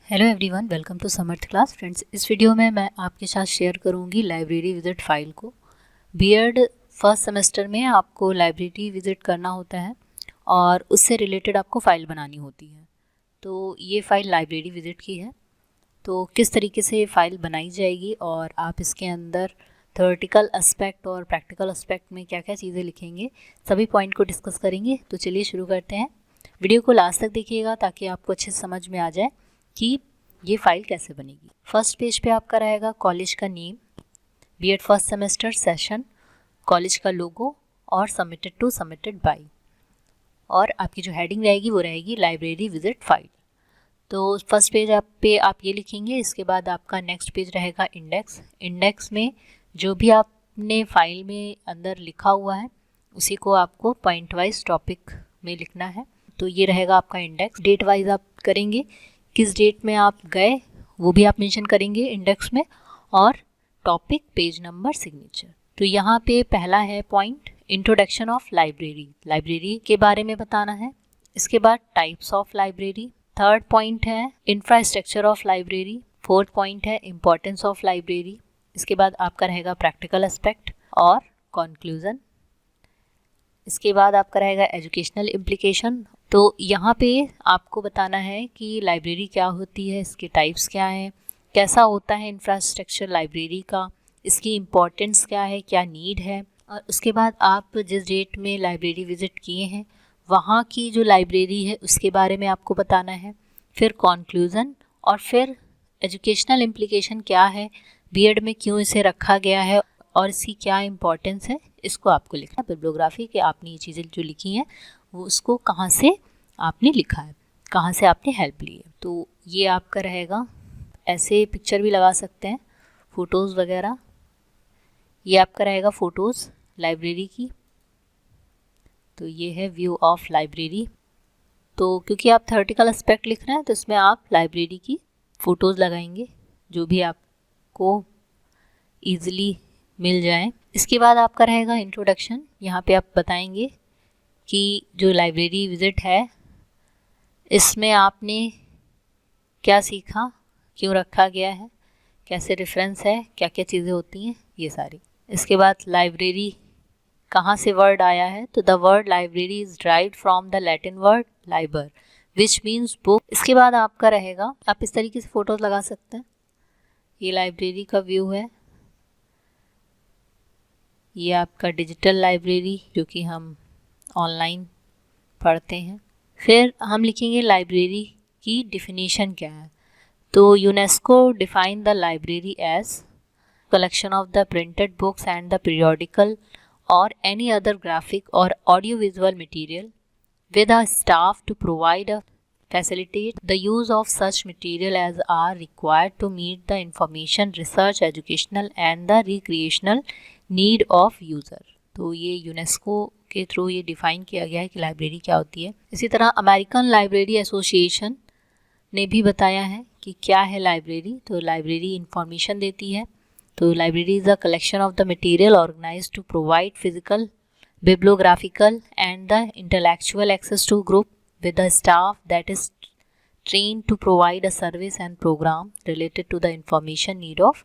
Hello everyone, welcome to Samarth class. Friends, इस video में मैं आपके साथ शेयर करूंगी लाइब्रेरी विजिट फाइल को। बीएड फर्स्ट सेमेस्टर में आपको लाइब्रेरी विजिट करना होता है और उससे रिलेटेड आपको फ़ाइल बनानी होती है। तो ये फ़ाइल लाइब्रेरी विजिट की है। तो किस तरीके से ये फ़ाइल बनाई जाएगी और आप इसके अंदर थ्योरेटिकल एस्पेक्ट और प्रैक्टिकल एस्पेक्ट में क्या क्या चीज़ें लिखेंगे, सभी पॉइंट को डिस्कस करेंगे। तो चलिए शुरू करते हैं। वीडियो को लास्ट तक देखिएगा ताकि आपको अच्छे से समझ में आ जाए कि ये फाइल कैसे बनेगी। फर्स्ट पेज पे आपका रहेगा कॉलेज का name, BEd first semester session, college का लोगो और सबमिटेड टू सबमिटेड बाय, और आपकी जो हेडिंग रहेगी वो रहेगी लाइब्रेरी विजिट फाइल। तो फर्स्ट पेज आप ये लिखेंगे। इसके बाद आपका नेक्स्ट पेज रहेगा इंडेक्स। इंडेक्स में जो भी आपने फाइल में अंदर लिखा हुआ है उसी को आपको पॉइंट वाइज टॉपिक में लिखना है। तो ये रहेगा आपका इंडेक्स। डेट वाइज आप करेंगे, किस डेट में आप गए वो भी आप मेंशन करेंगे इंडेक्स में, और टॉपिक, पेज नंबर, सिग्नेचर। तो यहाँ पे पहला है point introduction of library, library के बारे में बताना है। इसके बाद types of library. Third point है infrastructure of library. Fourth point है इंपॉर्टेंस ऑफ लाइब्रेरी। इसके बाद आपका रहेगा प्रैक्टिकल एस्पेक्ट और कंक्लूजन। इसके बाद आपका रहेगा एजुकेशनल इम्प्लीकेशन। तो यहाँ पे आपको बताना है कि लाइब्रेरी क्या होती है, इसके टाइप्स क्या हैं, कैसा होता है इंफ्रास्ट्रक्चर लाइब्रेरी का, इसकी इम्पोर्टेंस क्या है, क्या नीड है। और उसके बाद आप जिस डेट में लाइब्रेरी विज़िट किए हैं वहाँ की जो लाइब्रेरी है उसके बारे में आपको बताना है। फिर कंक्लूज़न, और फिर एजुकेशनल इम्प्लीकेशन क्या है, बीएड में क्यों इसे रखा गया है और इसकी क्या इम्पोर्टेंस है, इसको आपको लिखना है। बिब्लियोग्राफी कि आपने ये चीज़ें जो लिखी हैं वो उसको कहाँ से आपने लिखा है, कहाँ से आपने हेल्प ली है। तो ये आपका रहेगा। ऐसे पिक्चर भी लगा सकते हैं, फ़ोटोज़ वगैरह। ये आपका रहेगा फ़ोटोज़ लाइब्रेरी की। तो ये है व्यू ऑफ लाइब्रेरी। तो क्योंकि आप थ्योरेटिकल एस्पेक्ट लिख रहे हैं तो इसमें आप लाइब्रेरी की फ़ोटोज़ लगाएंगे जो भी आपको ईज़िली मिल जाए। इसके बाद आपका रहेगा इंट्रोडक्शन। यहाँ पे आप बताएंगे कि जो लाइब्रेरी विज़िट है इसमें आपने क्या सीखा, क्यों रखा गया है, कैसे रेफरेंस है, क्या क्या चीज़ें होती हैं, ये सारी। इसके बाद लाइब्रेरी कहाँ से वर्ड आया है, तो the word library is derived from the Latin word Liber which means book. इसके बाद आपका रहेगा, आप इस तरीके से फ़ोटोज़ लगा सकते हैं। ये लाइब्रेरी का व्यू है। ये आपका डिजिटल लाइब्रेरी जो कि हम ऑनलाइन पढ़ते हैं। फिर हम लिखेंगे लाइब्रेरी की डिफिनीशन क्या है। तो UNESCO define the library as collection of the printed books and the periodical or any other graphic or audio visual material with a staff to provide a facilitate the use of such material as are required to meet the information, research, educational and the recreational need of user। तो ये UNESCO के through ये define किया गया है कि library क्या होती है। इसी तरह अमेरिकन लाइब्रेरी एसोसिएशन ने भी बताया है कि क्या है लाइब्रेरी। तो लाइब्रेरी इंफॉर्मेशन देती है। तो library is a collection of the material organised to provide physical, bibliographical and the intellectual access to group with the staff that is trained to provide a service and program related to the information need of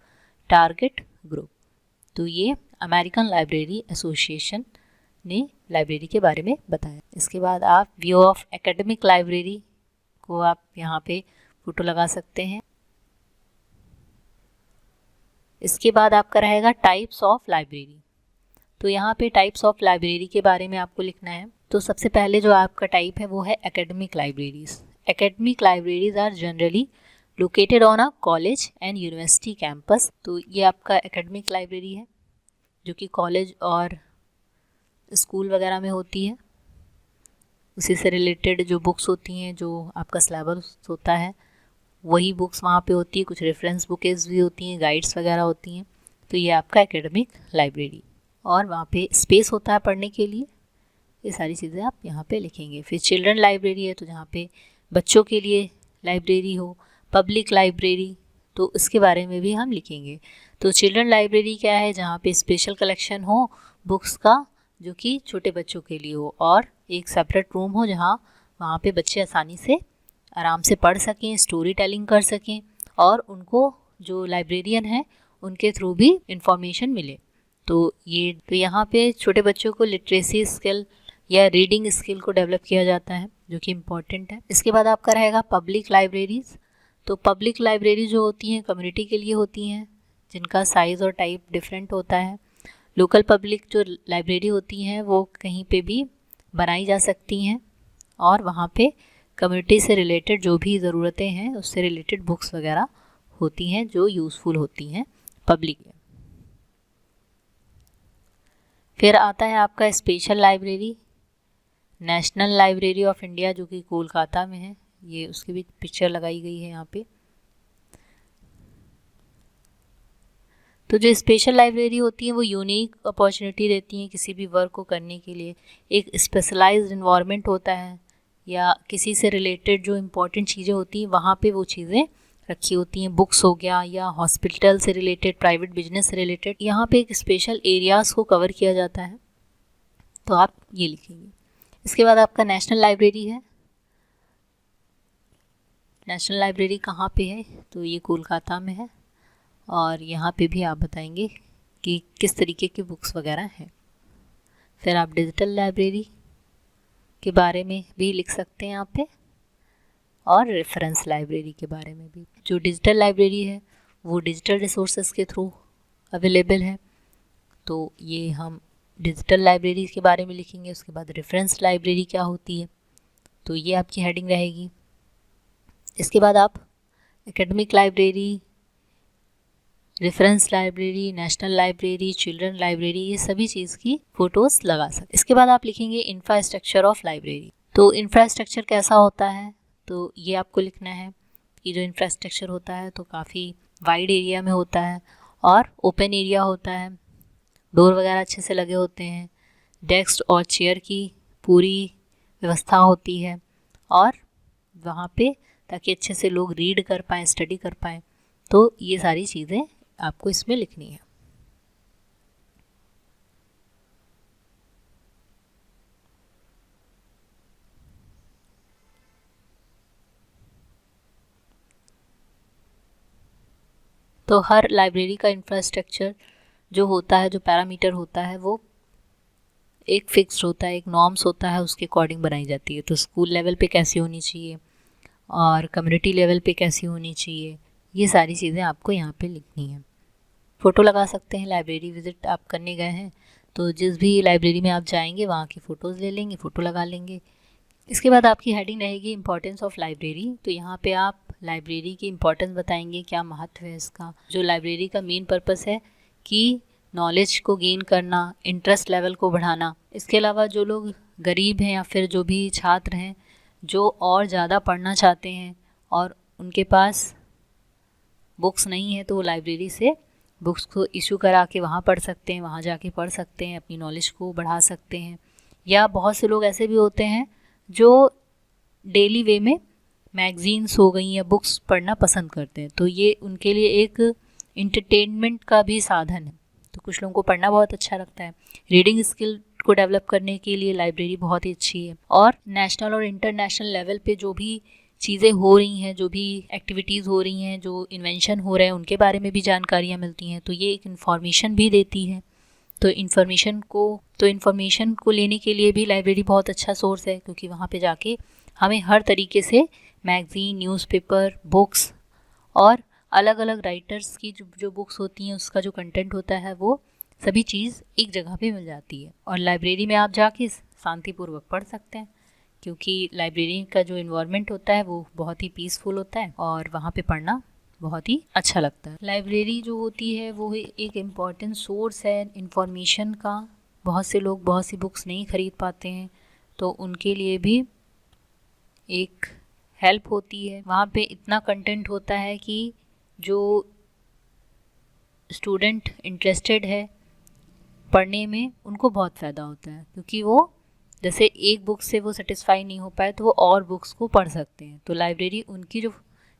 target group। तो ये American library association ने library के बारे में बताया। इसके बाद आप व्यू ऑफ एकेडमिक लाइब्रेरी को आप यहाँ पे फोटो लगा सकते हैं। इसके बाद आपका रहेगा टाइप्स ऑफ लाइब्रेरी। तो यहाँ पे टाइप्स ऑफ लाइब्रेरी के बारे में आपको लिखना है। तो सबसे पहले जो आपका टाइप है वो है academic libraries. Academic libraries are generally located on a college and university campus. तो ये आपका एकेडमिक लाइब्रेरी है जो कि कॉलेज और स्कूल वगैरह में होती है। उसी से रिलेटेड जो बुक्स होती हैं, जो आपका सिलेबस होता है वही बुक्स वहाँ पे होती है। कुछ रेफरेंस बुकेज भी होती हैं, गाइड्स वगैरह होती हैं। तो ये आपका एकेडमिक लाइब्रेरी, और वहाँ पे स्पेस होता है पढ़ने के लिए। ये सारी चीज़ें आप यहाँ पे लिखेंगे। फिर चिल्ड्रन लाइब्रेरी है तो जहाँ पे बच्चों के लिए लाइब्रेरी हो। पब्लिक लाइब्रेरी, तो इसके बारे में भी हम लिखेंगे। तो चिल्ड्रन लाइब्रेरी क्या है, जहाँ पे स्पेशल कलेक्शन हो बुक्स का जो कि छोटे बच्चों के लिए हो, और एक सेपरेट रूम हो जहाँ वहाँ पे बच्चे आसानी से आराम से पढ़ सकें, स्टोरी टेलिंग कर सकें और उनको जो लाइब्रेरियन है उनके थ्रू भी इंफॉर्मेशन मिले। तो यहाँ पे छोटे बच्चों को लिटरेसी स्किल या रीडिंग स्किल को डेवलप किया जाता है, जो कि इम्पॉर्टेंट है। इसके बाद आपका रहेगा पब्लिक लाइब्रेरीज़। तो पब्लिक लाइब्रेरी जो होती हैं कम्युनिटी के लिए होती हैं, जिनका साइज़ और टाइप डिफरेंट होता है। लोकल पब्लिक जो लाइब्रेरी होती हैं वो कहीं पे भी बनाई जा सकती हैं और वहाँ पे कम्युनिटी से रिलेटेड जो भी ज़रूरतें हैं उससे रिलेटेड बुक्स वगैरह होती हैं जो यूज़फुल होती हैं पब्लिक में। फिर आता है आपका special library, national library of India, जो कि कोलकाता में है। ये उसकी भी पिक्चर लगाई गई है यहाँ पे। तो जो स्पेशल लाइब्रेरी होती है वो यूनिक अपॉर्चुनिटी देती हैं किसी भी वर्क को करने के लिए। एक स्पेशलाइज्ड इन्वायरमेंट होता है या किसी से रिलेटेड जो इम्पोर्टेंट चीज़ें होती हैं वहाँ पे वो चीज़ें रखी होती हैं। बुक्स हो गया या हॉस्पिटल से रिलेटेड, प्राइवेट बिजनेस से रिलेटेड, यहाँ पे एक स्पेशल एरियाज़ को कवर किया जाता है। तो आप ये लिखेंगे। इसके बाद आपका नेशनल लाइब्रेरी है। नेशनल लाइब्रेरी कहाँ पे है? तो ये कोलकाता में है और यहाँ पे भी आप बताएंगे कि किस तरीके की बुक्स वगैरह हैं। फिर आप डिजिटल लाइब्रेरी के बारे में भी लिख सकते हैं यहाँ पे और रेफरेंस लाइब्रेरी के बारे में भी। जो डिजिटल लाइब्रेरी है वो डिजिटल रिसोर्सेज के थ्रू अवेलेबल है, तो ये हम डिजिटल लाइब्रेरी के बारे में लिखेंगे। उसके बाद रेफरेंस लाइब्रेरी क्या होती है, तो ये आपकी हेडिंग रहेगी। इसके बाद आप academic library, reference library, national library, children library, ये सभी चीज़ की फ़ोटोज़ लगा सकते। इसके बाद आप लिखेंगे इंफ्रास्ट्रक्चर ऑफ लाइब्रेरी। तो इंफ्रास्ट्रक्चर कैसा होता है, तो ये आपको लिखना है कि जो इंफ्रास्ट्रक्चर होता है तो काफ़ी वाइड एरिया में होता है और ओपन एरिया होता है, डोर वगैरह अच्छे से लगे होते हैं, डेस्क और चेयर की पूरी व्यवस्था होती है और वहाँ पे ताकि अच्छे से लोग रीड कर पाएँ, स्टडी कर पाएँ। तो ये सारी चीज़ें आपको इसमें लिखनी है। तो हर लाइब्रेरी का इंफ्रास्ट्रक्चर जो होता है, जो पैरामीटर होता है, वो एक फिक्स्ड होता है, एक नॉर्म्स होता है, उसके अकॉर्डिंग बनाई जाती है। तो स्कूल लेवल पे कैसी होनी चाहिए और कम्युनिटी लेवल पे कैसी होनी चाहिए, ये सारी चीज़ें आपको यहाँ पे लिखनी है। फ़ोटो लगा सकते हैं। लाइब्रेरी विज़िट आप करने गए हैं तो जिस भी लाइब्रेरी में आप जाएंगे वहाँ की फ़ोटोज़ ले लेंगे, फ़ोटो लगा लेंगे। इसके बाद आपकी हेडिंग रहेगी इम्पॉर्टेंस ऑफ लाइब्रेरी। तो यहाँ पे आप लाइब्रेरी की इम्पॉर्टेंस बताएंगे, क्या महत्व है इसका। जो लाइब्रेरी का मेन पर्पस है कि नॉलेज को गेन करना, इंटरेस्ट लेवल को बढ़ाना। इसके अलावा जो लोग गरीब हैं या फिर जो भी छात्र हैं जो और ज़्यादा पढ़ना चाहते हैं और उनके पास बुक्स नहीं है, तो वो लाइब्रेरी से बुक्स को इशू करा के वहाँ पढ़ सकते हैं, वहाँ जाके पढ़ सकते हैं, अपनी नॉलेज को बढ़ा सकते हैं। या बहुत से लोग ऐसे भी होते हैं जो डेली वे में मैगज़ीन्स हो गई या बुक्स पढ़ना पसंद करते हैं, तो ये उनके लिए एक इंटरटेनमेंट का भी साधन है। तो कुछ लोगों को पढ़ना बहुत अच्छा लगता है। रीडिंग स्किल को डेवलप करने के लिए लाइब्रेरी बहुत ही अच्छी है। और नेशनल और इंटरनेशनल लेवल पे जो भी चीज़ें हो रही हैं, जो भी एक्टिविटीज़ हो रही हैं, जो इन्वेंशन हो रहे हैं, उनके बारे में भी जानकारियाँ मिलती हैं। तो ये एक इन्फॉर्मेशन भी देती है। तो इन्फॉर्मेशन को लेने के लिए भी लाइब्रेरी बहुत अच्छा सोर्स है, क्योंकि वहाँ पे जाके हमें हर तरीके से मैगज़ीन, न्यूज़पेपर, बुक्स और अलग अलग राइटर्स की जो बुक्स होती हैं उसका जो कंटेंट होता है वो सभी चीज़ एक जगह पे मिल जाती है। और लाइब्रेरी में आप जाके शांतिपूर्वक पढ़ सकते हैं, क्योंकि लाइब्रेरी का जो इन्वायरमेंट होता है वो बहुत ही पीसफुल होता है और वहाँ पे पढ़ना बहुत ही अच्छा लगता है। लाइब्रेरी जो होती है वो एक इम्पॉर्टेंट सोर्स है इंफॉर्मेशन का। बहुत से लोग बहुत सी बुक्स नहीं ख़रीद पाते हैं, तो उनके लिए भी एक हेल्प होती है। वहाँ पे इतना कंटेंट होता है कि जो स्टूडेंट इंटरेस्टेड है पढ़ने में उनको बहुत फ़ायदा होता है, क्योंकि वो जैसे एक बुक से वो सेटिस्फाई नहीं हो पाए तो वो और बुक्स को पढ़ सकते हैं। तो लाइब्रेरी उनकी जो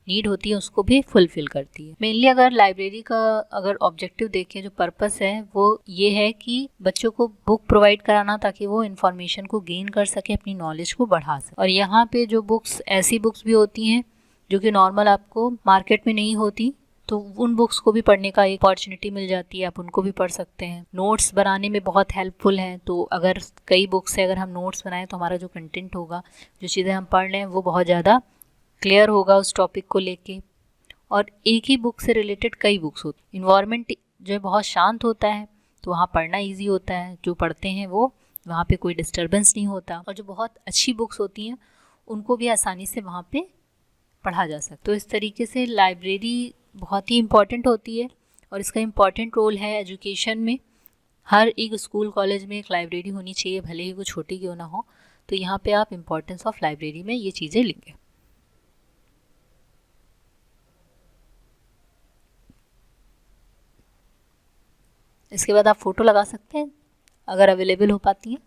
नीड होती है उसको भी फुलफिल करती है। मेनली अगर लाइब्रेरी का अगर ऑब्जेक्टिव देखें, जो पर्पस है वो ये है कि बच्चों को बुक प्रोवाइड कराना ताकि वो इन्फॉर्मेशन को गेन कर सके, अपनी नॉलेज को बढ़ा सके। और यहाँ पे जो बुक्स, ऐसी बुक्स भी होती हैं जो कि नॉर्मल आपको मार्केट में नहीं होती, तो उन बुक्स को भी पढ़ने का एक अपॉर्चुनिटी मिल जाती है, आप उनको भी पढ़ सकते हैं। नोट्स बनाने में बहुत हेल्पफुल हैं, तो अगर कई बुक्स से अगर हम नोट्स बनाएं तो हमारा जो कंटेंट होगा, जो चीज़ें हम पढ़ रहे हैं वो बहुत ज़्यादा क्लियर होगा उस टॉपिक को लेके। और एक ही बुक से रिलेटेड कई बुक्स होती। इन्वायरमेंट जो है बहुत शांत होता है, तो वहाँ पढ़ना ईजी होता है, जो पढ़ते हैं वो वहाँ पे कोई डिस्टर्बेंस नहीं होता। और जो बहुत अच्छी बुक्स होती हैं उनको भी आसानी से वहाँ पे पढ़ा जा सकता। तो इस तरीके से लाइब्रेरी बहुत ही इम्पॉर्टेंट होती है और इसका इम्पॉर्टेंट रोल है एजुकेशन में। हर एक स्कूल कॉलेज में एक लाइब्रेरी होनी चाहिए, भले ही वो छोटी क्यों ना हो। तो यहाँ पे आप इम्पॉर्टेंस ऑफ लाइब्रेरी में ये चीज़ें लिखें। इसके बाद आप फ़ोटो लगा सकते हैं अगर अवेलेबल हो पाती हैं,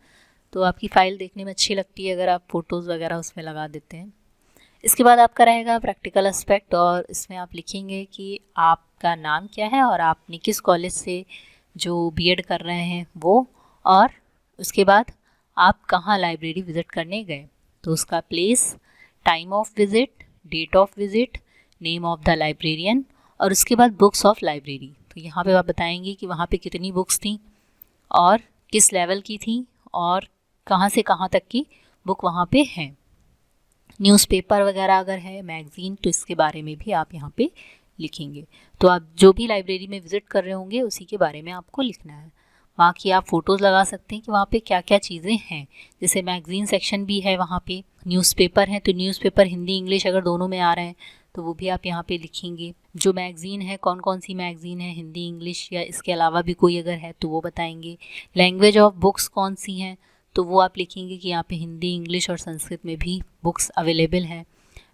तो आपकी फ़ाइल देखने में अच्छी लगती है अगर आप फ़ोटोज़ वगैरह उसमें लगा देते हैं। इसके बाद आपका रहेगा प्रैक्टिकल एस्पेक्ट, और इसमें आप लिखेंगे कि आपका नाम क्या है और आपने किस कॉलेज से जो बीएड कर रहे हैं वो, और उसके बाद आप कहाँ लाइब्रेरी विज़िट करने गए, तो उसका place, time of visit, date of visit, name of the librarian, और उसके बाद बुक्स ऑफ लाइब्रेरी। तो यहाँ पे आप बताएंगे कि वहाँ पे कितनी बुक्स थी और किस लेवल की थी और कहाँ से कहाँ तक की बुक वहाँ पे हैं। न्यूज़पेपर वगैरह अगर है, मैगज़ीन, तो इसके बारे में भी आप यहाँ पे लिखेंगे। तो आप जो भी लाइब्रेरी में विज़िट कर रहे होंगे उसी के बारे में आपको लिखना है। वहाँ की आप फ़ोटोज़ लगा सकते हैं कि वहाँ पे क्या क्या चीज़ें हैं। जैसे मैगज़ीन सेक्शन भी है वहाँ पे, न्यूज़पेपर है तो न्यूज़पेपर हिंदी इंग्लिश अगर दोनों में आ रहे हैं तो वो भी आप यहाँ पे लिखेंगे। जो मैगज़ीन है, कौन कौन सी मैगज़ीन है, हिंदी इंग्लिश या इसके अलावा भी कोई अगर है तो वो बताएंगे। लैंग्वेज ऑफ बुक्स कौन सी हैं, तो वो आप लिखेंगे कि यहाँ पे हिंदी, इंग्लिश और संस्कृत में भी बुक्स अवेलेबल हैं।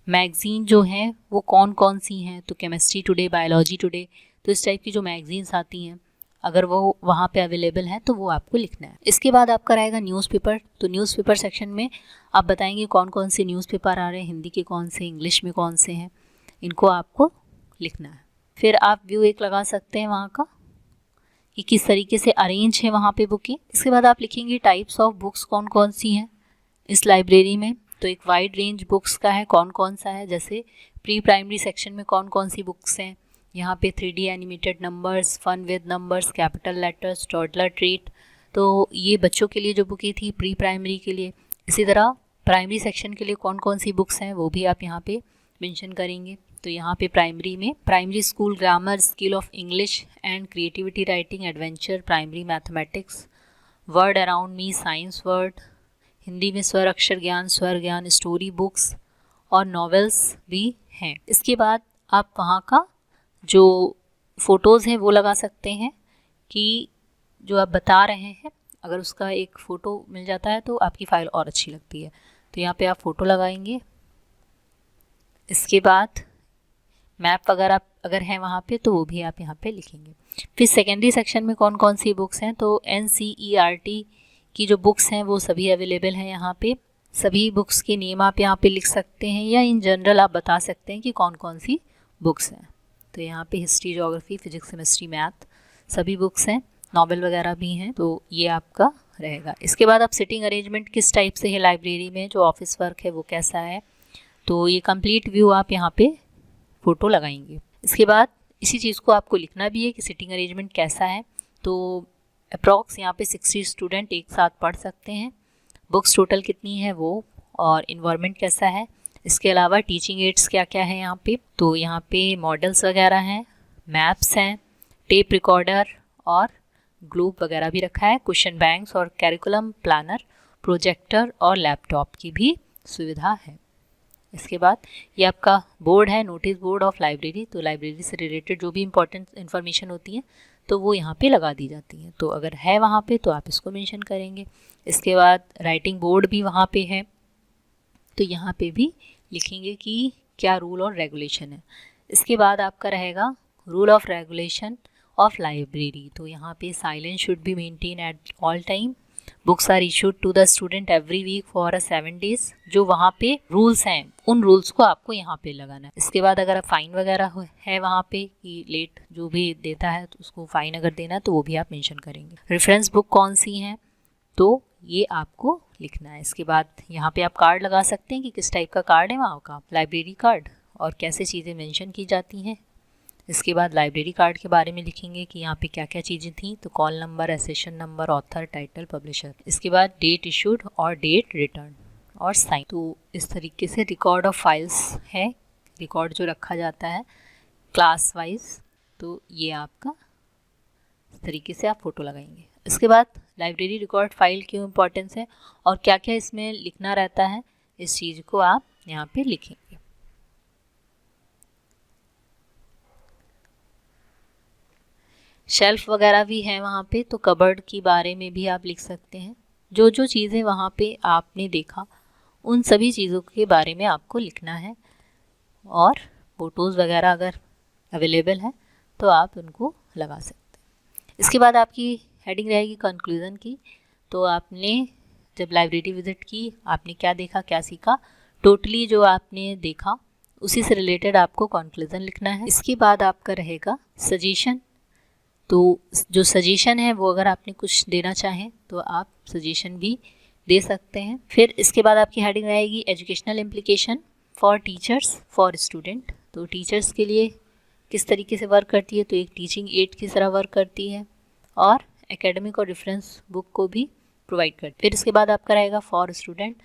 मैगज़ीन जो हैं वो कौन कौन सी हैं, तो केमिस्ट्री टुडे, बायोलॉजी टुडे, तो इस टाइप की जो मैगज़ीन्स आती हैं अगर वो वहाँ पे अवेलेबल हैं तो वो आपको लिखना है। इसके बाद आपका रहेगा न्यूज़पेपर। तो न्यूज़पेपर सेक्शन में आप बताएंगे कौन कौन से न्यूज़पेपर आ रहे हैं, हिंदी के कौन से, इंग्लिश में कौन से हैं, इनको आपको लिखना है। फिर आप व्यू एक लगा सकते हैं वहाँ का कि किस तरीके से अरेंज है वहाँ पे बुकें। इसके बाद आप लिखेंगे टाइप्स ऑफ बुक्स कौन कौन सी हैं इस लाइब्रेरी में। तो एक वाइड रेंज बुक्स का है, कौन कौन सा है। जैसे प्री प्राइमरी सेक्शन में कौन कौन सी बुक्स हैं, यहाँ पे 3D animated numbers, fun with numbers, capital letters, toddler treat, तो ये बच्चों के लिए जो बुकें थी प्री प्राइमरी के लिए। इसी तरह प्राइमरी सेक्शन के लिए कौन कौन सी बुक्स हैं वो भी आप यहाँ पे मेंशन करेंगे। तो यहाँ पे प्राइमरी में primary school grammar, skill of English and creativity writing, adventure, primary mathematics, word around me, science word, Hindi में स्वर अक्षर ज्ञान, स्वर ज्ञान, स्टोरी बुक्स और नॉवेल्स भी हैं। इसके बाद आप वहाँ का जो फ़ोटोज़ हैं वो लगा सकते हैं कि जो आप बता रहे हैं अगर उसका एक फ़ोटो मिल जाता है तो आपकी फ़ाइल और अच्छी लगती है। तो यहाँ पे आप फ़ोटो लगाएंगे। इसके बाद मैप वगैरह अगर हैं वहाँ पे तो वो भी आप यहाँ पे लिखेंगे। फिर सेकेंडरी सेक्शन में कौन कौन सी बुक्स हैं, तो NCERT की जो बुक्स हैं वो सभी अवेलेबल हैं यहाँ पे। सभी बुक्स के नेम आप यहाँ पे लिख सकते हैं या इन जनरल आप बता सकते हैं कि कौन कौन सी बुक्स हैं। तो यहाँ पे history, geography, physics, chemistry, math सभी बुक्स हैं, नॉवेल वगैरह भी हैं, तो ये आपका रहेगा। इसके बाद आप सिटिंग अरेंजमेंट किस टाइप से है लाइब्रेरी में, जो ऑफिस वर्क है वो कैसा है, तो ये कंप्लीट व्यू आप यहाँ पे फ़ोटो लगाएंगे। इसके बाद इसी चीज़ को आपको लिखना भी है कि सिटिंग अरेंजमेंट कैसा है। तो अप्रॉक्स यहाँ पे 60 स्टूडेंट एक साथ पढ़ सकते हैं, बुक्स टोटल कितनी है वो, और इन्वायरमेंट कैसा है। इसके अलावा टीचिंग एड्स क्या क्या है यहाँ पे, तो यहाँ पे मॉडल्स वगैरह हैं, मैप्स हैं, टेप रिकॉर्डर और ग्लोब वगैरह भी रखा है, क्वेश्चन बैंक्स और कैरिकुलम प्लानर, प्रोजेक्टर और लैपटॉप की भी सुविधा है। इसके बाद ये आपका बोर्ड है, नोटिस बोर्ड ऑफ लाइब्रेरी। तो लाइब्रेरी से रिलेटेड जो भी इंपॉर्टेंट इन्फॉर्मेशन होती है तो वो यहाँ पे लगा दी जाती है। तो अगर है वहाँ पे तो आप इसको मेंशन करेंगे। इसके बाद राइटिंग बोर्ड भी वहाँ पे है, तो यहाँ पे भी लिखेंगे कि क्या रूल और रेगुलेशन है। इसके बाद आपका रहेगा rule of regulation of library. तो यहाँ पे silence should be maintain at all time, books are issued to the student every week for 7 days। जो वहाँ पे रूल्स हैं उन रूल्स को आपको यहाँ पे लगाना है। इसके बाद अगर फाइन वगैरह है वहाँ पे कि लेट जो भी देता है तो उसको फाइन अगर देना है तो वो भी आप मेंशन करेंगे। रेफरेंस बुक कौन सी हैं तो ये आपको लिखना है। इसके बाद यहाँ पे आप कार्ड लगा सकते हैं कि किस टाइप का कार्ड है वहाँ का, लाइब्रेरी कार्ड, और कैसे चीज़ें मेंशन की जाती हैं। इसके बाद लाइब्रेरी कार्ड के बारे में लिखेंगे कि यहाँ पे क्या क्या चीज़ें थी, तो call number, accession number, author, title, publisher. इसके बाद डेट इशूड और डेट रिटर्न और साइन। तो इस तरीके से रिकॉर्ड ऑफ फाइल्स है, रिकॉर्ड जो रखा जाता है क्लास वाइज, तो ये आपका इस तरीके से आप फ़ोटो लगाएंगे। इसके बाद लाइब्रेरी रिकॉर्ड फाइल क्यों इम्पोर्टेंस है और क्या क्या इसमें लिखना रहता है, इस चीज़ को आप यहाँ पे लिखेंगे। शेल्फ वगैरह भी है वहाँ पे, तो कबर्ड के बारे में भी आप लिख सकते हैं। जो जो चीज़ें वहाँ पे आपने देखा उन सभी चीज़ों के बारे में आपको लिखना है, और फ़ोटोज़ वगैरह अगर अवेलेबल है तो आप उनको लगा सकते हैं। इसके बाद आपकी हेडिंग रहेगी कंक्लूज़न की। तो आपने जब लाइब्रेरी विज़िट की आपने क्या देखा, क्या सीखा, टोटली जो आपने देखा उसी से रिलेटेड आपको कंक्लूज़न लिखना है। इसके बाद आपका रहेगा सजेशन। तो जो सजेशन है वो अगर आपने कुछ देना चाहें तो आप सजेशन भी दे सकते हैं। फिर इसके बाद आपकी हेडिंग रहेगी educational implication for teachers for student. तो टीचर्स के लिए किस तरीके से वर्क करती है, तो एक टीचिंग एड की तरह वर्क करती है और एकेडमिक और रेफरेंस बुक को भी प्रोवाइड करती है। फिर इसके बाद आपका रहेगा फॉर स्टूडेंट।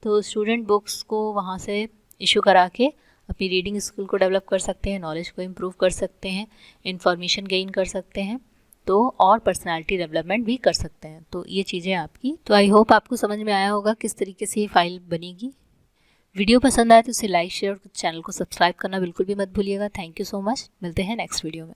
तो स्टूडेंट बुक्स को वहाँ से इशू करा के अपनी रीडिंग स्किल को डेवलप कर सकते हैं, नॉलेज को इम्प्रूव कर सकते हैं, इन्फॉर्मेशन गेन कर सकते हैं, तो और पर्सनालिटी डेवलपमेंट भी कर सकते हैं। तो ये चीज़ें आपकी, तो आई होप आपको समझ में आया होगा किस तरीके से ये फाइल बनेगी। वीडियो पसंद आए तो इसे लाइक, शेयर और चैनल को सब्सक्राइब करना बिल्कुल भी मत भूलिएगा। Thank you so much. मिलते हैं नेक्स्ट वीडियो में।